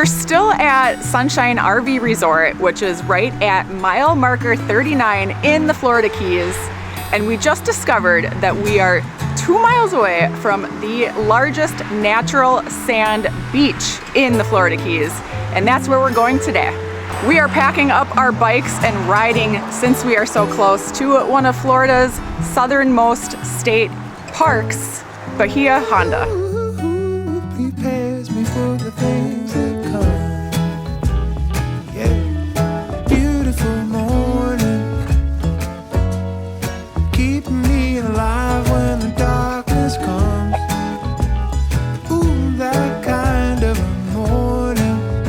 We're still at Sunshine RV Resort, which is right at mile marker 39 in the Florida Keys. And we just discovered that we are 2 miles away from the largest natural sand beach in the Florida Keys. And that's where we're going today. We are packing up our bikes and riding since we are so close to one of Florida's southernmost state parks, Bahia Honda. Prepares me for the things that come. Yeah, beautiful morning, keeping me alive when the darkness comes. Ooh, that kind of a morning.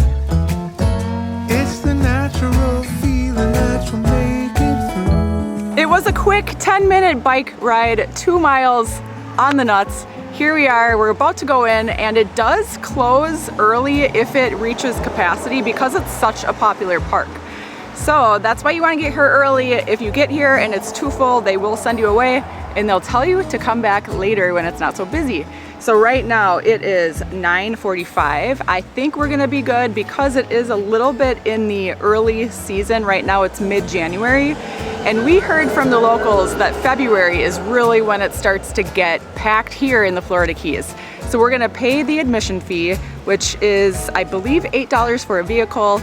It's the natural feeling that will make it through. It was a quick 10-minute bike ride, 2 miles on the nuts. Here we are, we're about to go in, and it does close early if it reaches capacity because it's such a popular park. So that's why you want to get here early. If you get here and it's too full, they will send you away and they'll tell you to come back later when it's not so busy. So right now it is 9:45. I think we're gonna be good because it is a little bit in the early season. Right now it's mid-January. And we heard from the locals that February is really when it starts to get packed here in the Florida Keys. So we're gonna pay the admission fee, which is, I believe, $8 for a vehicle.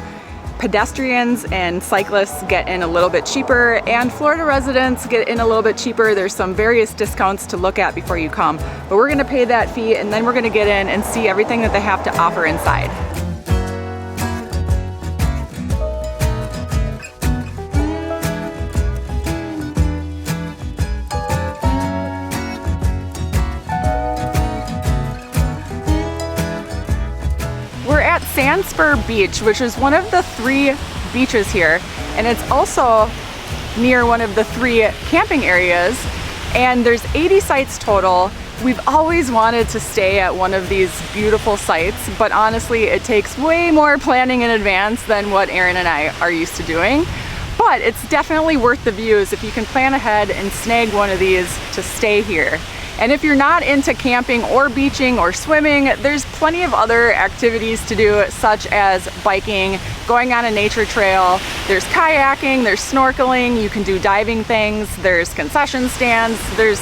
Pedestrians and cyclists get in a little bit cheaper, and Florida residents get in a little bit cheaper. There's some various discounts to look at before you come. But we're gonna pay that fee, and then we're gonna get in and see everything that they have to offer inside. Sandspur Beach, which is one of the 3 beaches here, and it's also near one of the 3 camping areas, and there's 80 sites total. We've always wanted to stay at one of these beautiful sites, but honestly it takes way more planning in advance than what Aaron and I are used to doing. But it's definitely worth the views if you can plan ahead and snag one of these to stay here. And if you're not into camping or beaching or swimming, there's plenty of other activities to do, such as biking, going on a nature trail. There's kayaking, there's snorkeling, you can do diving things, there's concession stands, there's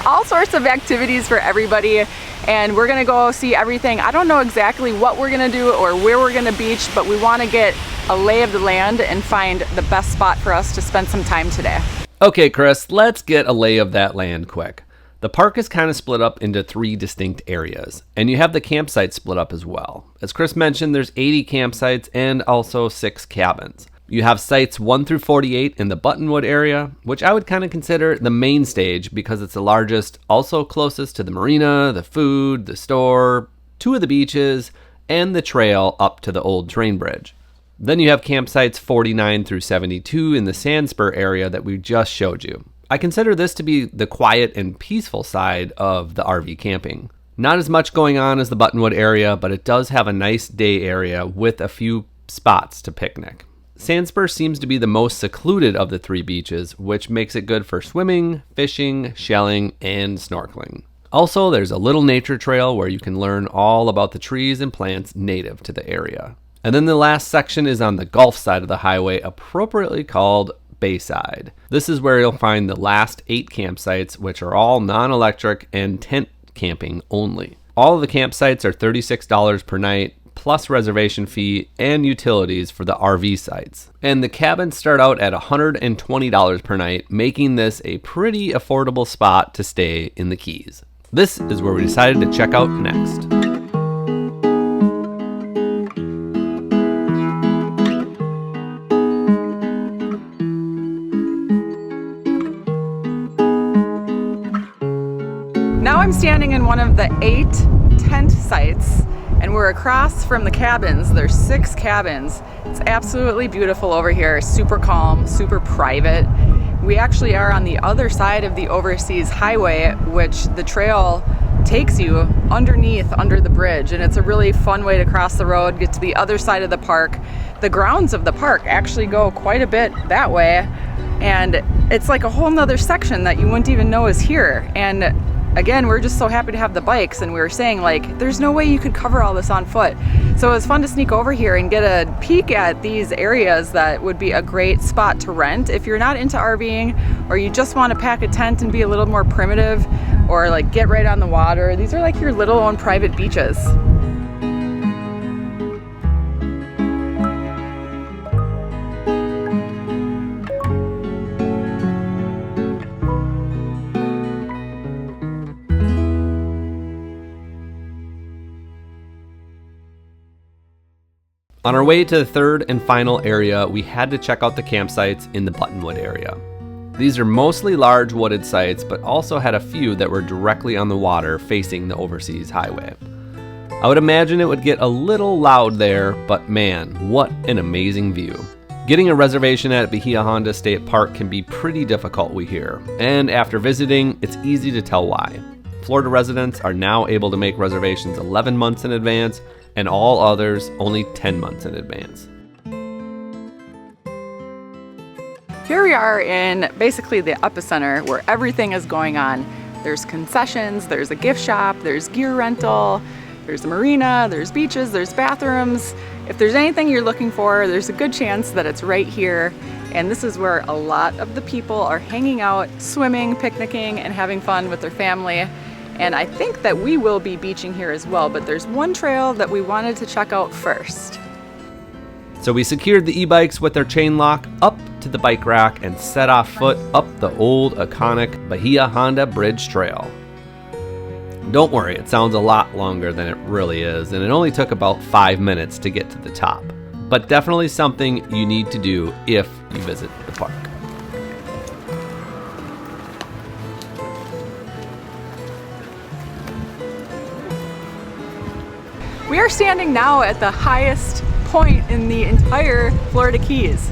all sorts of activities for everybody. And we're gonna go see everything. I don't know exactly what we're gonna do or where we're gonna beach, but we wanna get a lay of the land and find the best spot for us to spend some time today. Okay, Chris, let's get a lay of that land quick. The park is kind of split up into 3 distinct areas, and you have the campsites split up as well. As Chris mentioned, there's 80 campsites and also 6 cabins. You have sites 1 through 48 in the Buttonwood area, which I would kind of consider the main stage because it's the largest, also closest to the marina, the food, the store, 2 of the beaches, and the trail up to the old train bridge. Then you have campsites 49 through 72 in the Sandspur area that we just showed you. I consider this to be the quiet and peaceful side of the RV camping. Not as much going on as the Buttonwood area, but it does have a nice day area with a few spots to picnic. Sandspur seems to be the most secluded of the 3 beaches, which makes it good for swimming, fishing, shelling, and snorkeling. Also, there's a little nature trail where you can learn all about the trees and plants native to the area. And then the last section is on the Gulf side of the highway, appropriately called Bayside. This is where you'll find the last 8 campsites, which are all non-electric and tent camping only. All of the campsites are $36 per night, plus reservation fee and utilities for the RV sites. And the cabins start out at $120 per night, making this a pretty affordable spot to stay in the Keys. This is where we decided to check out next. Now I'm standing in one of the 8 tent sites, and we're across from the cabins. There's 6 cabins. It's absolutely beautiful over here, super calm, super private. We actually are on the other side of the overseas highway, which the trail takes you underneath, under the bridge, and it's a really fun way to cross the road, get to the other side of the park. The grounds of the park actually go quite a bit that way, and it's like a whole nother section that you wouldn't even know is here. And again, we're just so happy to have the bikes, and we were saying like, there's no way you could cover all this on foot. So it was fun to sneak over here and get a peek at these areas that would be a great spot to rent if you're not into RVing, or you just want to pack a tent and be a little more primitive, or like get right on the water. These are like your little own private beaches. On our way to the third and final area, we had to check out the campsites in the Buttonwood area. These are mostly large wooded sites, but also had a few that were directly on the water facing the overseas highway. I would imagine it would get a little loud there, but man, what an amazing view. Getting a reservation at Bahia Honda State Park can be pretty difficult, we hear, and after visiting, it's easy to tell why. Florida residents are now able to make reservations 11 months in advance, and all others only 10 months in advance. Here we are in basically the epicenter where everything is going on. There's concessions, there's a gift shop, there's gear rental, there's a marina, there's beaches, there's bathrooms. If there's anything you're looking for, there's a good chance that it's right here. And this is where a lot of the people are hanging out, swimming, picnicking, and having fun with their family. And I think that we will be beaching here as well, but there's one trail that we wanted to check out first. So we secured the e-bikes with their chain lock up to the bike rack and set off foot up the old iconic Bahia Honda Bridge Trail. Don't worry, it sounds a lot longer than it really is, and it only took about 5 minutes to get to the top. But definitely something you need to do if you visit the park. We are standing now at the highest point in the entire Florida Keys.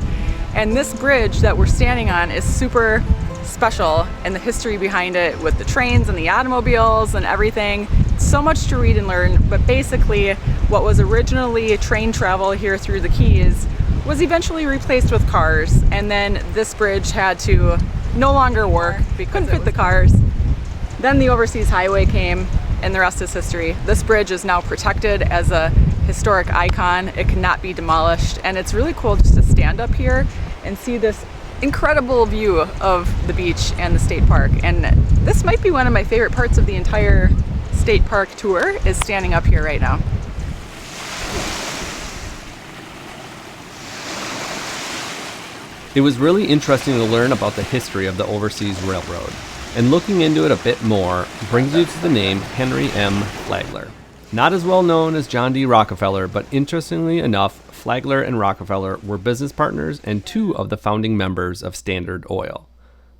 And this bridge that we're standing on is super special, and the history behind it with the trains and the automobiles and everything. So much to read and learn, but basically what was originally train travel here through the Keys was eventually replaced with cars, and then this bridge had to no longer work because couldn't fit the cars. Then the overseas highway came, and the rest is history. This bridge is now protected as a historic icon. It cannot be demolished, and it's really cool just to stand up here and see this incredible view of the beach and the state park. And this might be one of my favorite parts of the entire state park tour, is standing up here right now. It was really interesting to learn about the history of the Overseas Railroad, and looking into it a bit more brings you to the name Henry M. Flagler. Not as well known as John D. Rockefeller, but interestingly enough, Flagler and Rockefeller were business partners and two of the founding members of Standard Oil,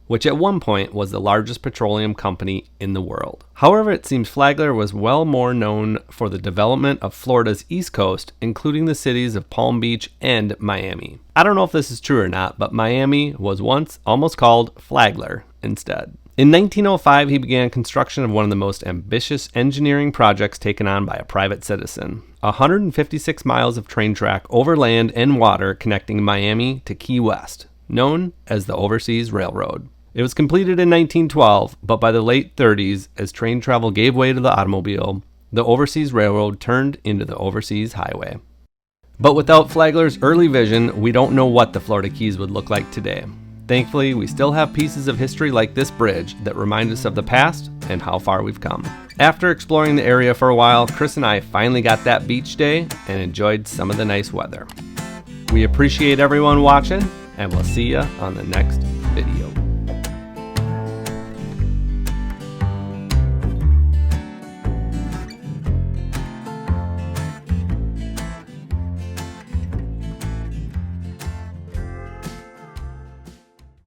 which at one point was the largest petroleum company in the world. However, it seems Flagler was well more known for the development of Florida's East Coast, including the cities of Palm Beach and Miami. I don't know if this is true or not, but Miami was once almost called Flagler instead. In 1905, he began construction of one of the most ambitious engineering projects taken on by a private citizen. 156 miles of train track over land and water connecting Miami to Key West, known as the Overseas Railroad. It was completed in 1912, but by the late 30s, as train travel gave way to the automobile, the Overseas Railroad turned into the Overseas Highway. But without Flagler's early vision, we don't know what the Florida Keys would look like today. Thankfully, we still have pieces of history like this bridge that remind us of the past and how far we've come. After exploring the area for a while, Chris and I finally got that beach day and enjoyed some of the nice weather. We appreciate everyone watching, and we'll see you on the next video.